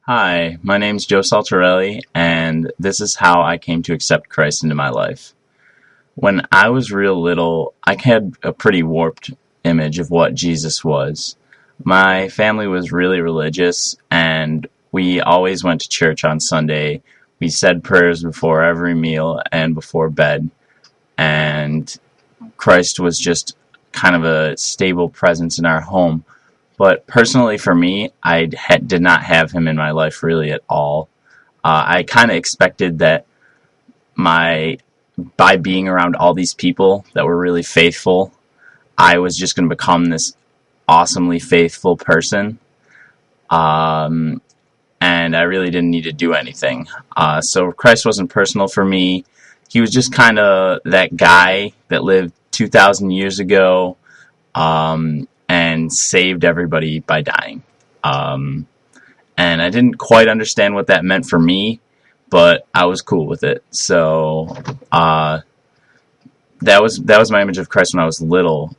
Hi, my name's Joe Saltarelli, and this is how I came to accept Christ into my life. When I was real little, I had a pretty warped image of what Jesus was. My family was really religious, and we always went to church on Sunday. We said prayers before every meal and before bed, and Christ was just kind of a stable presence in our home. But personally for me, did not have him in my life really at all. I kind of expected that by being around all these people that were really faithful, I was just going to become this awesomely faithful person. And I really didn't need to do anything. So Christ wasn't personal for me. He was just kind of that guy that lived 2,000 years ago. And saved everybody by dying. And I didn't quite understand what that meant for me, but I was cool with it. So that was my image of Christ when I was little.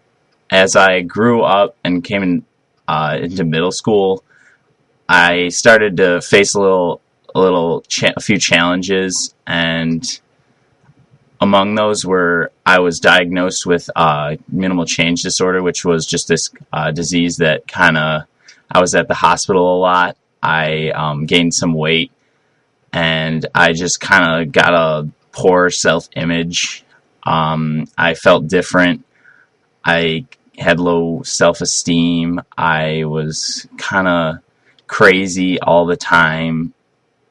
As I grew up and came into middle school, I started to face a few challenges, and among those were I was diagnosed with minimal change disorder, which was just this disease that I was at the hospital a lot. I gained some weight, and I just kind of got a poor self-image. I felt different. I had low self-esteem. I was kind of crazy all the time,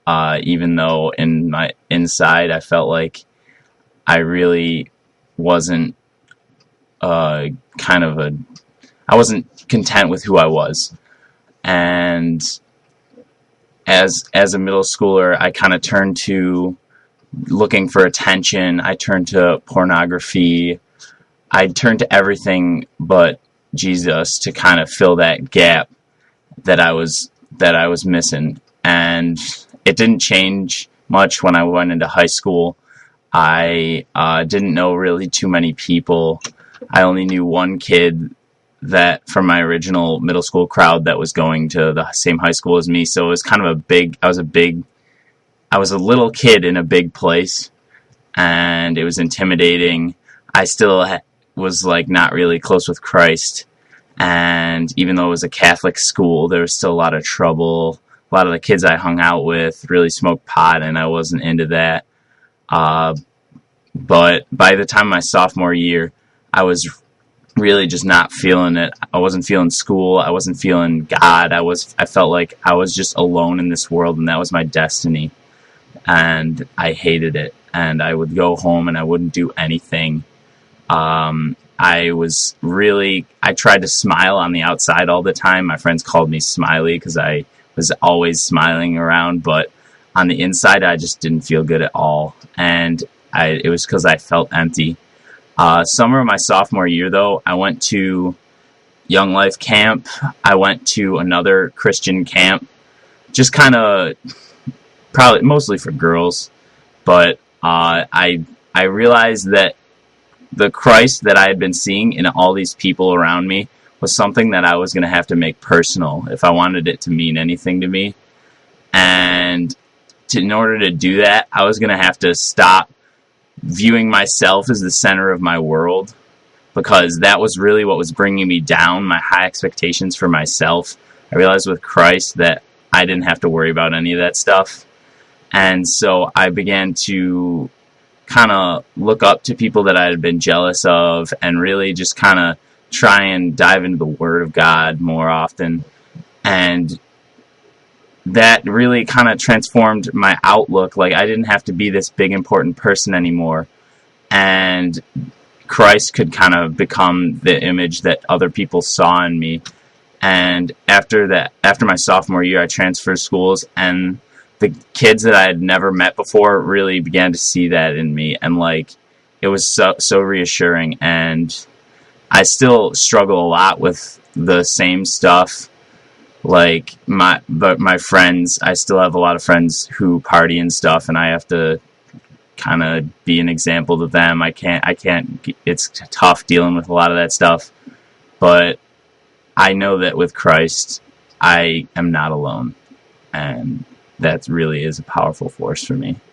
even though in my inside I felt like I really wasn't I wasn't content with who I was. And as a middle schooler, I kind of turned to looking for attention. I turned to pornography. I turned to everything but Jesus to kind of fill that gap that I was missing. And it didn't change much when I went into high school. I didn't know really too many people. I only knew one kid that from my original middle school crowd that was going to the same high school as me. So it was kind of I was a little kid in a big place, and it was intimidating. I still was like not really close with Christ. And even though it was a Catholic school, there was still a lot of trouble. A lot of the kids I hung out with really smoked pot, and I wasn't into that. But by the time my sophomore year, I was really just not feeling it. I wasn't feeling school. I wasn't feeling God. I felt like I was just alone in this world, and that was my destiny. And I hated it. And I would go home and I wouldn't do anything. I tried to smile on the outside all the time. My friends called me Smiley because I was always smiling around, but on the inside, I just didn't feel good at all. And it was because I felt empty. Summer of my sophomore year, though, I went to Young Life Camp. I went to another Christian camp, just kind of probably mostly for girls. But I realized that the Christ that I had been seeing in all these people around me was something that I was going to have to make personal if I wanted it to mean anything to me. And in order to do that, I was going to have to stop viewing myself as the center of my world, because that was really what was bringing me down, my high expectations for myself. I realized with Christ that I didn't have to worry about any of that stuff. And so I began to kind of look up to people that I had been jealous of and really just kind of try and dive into the Word of God more often. And that really kind of transformed my outlook. Like, I didn't have to be this big important person anymore, and Christ could kind of become the image that other people saw in me. And after my sophomore year, I transferred schools, and the kids that I had never met before really began to see that in me, and like, it was so reassuring. And I still struggle a lot with the same stuff. Like, but my friends, I still have a lot of friends who party and stuff, and I have to kind of be an example to them. I can't, it's tough dealing with a lot of that stuff, but I know that with Christ, I am not alone. and that really is a powerful force for me.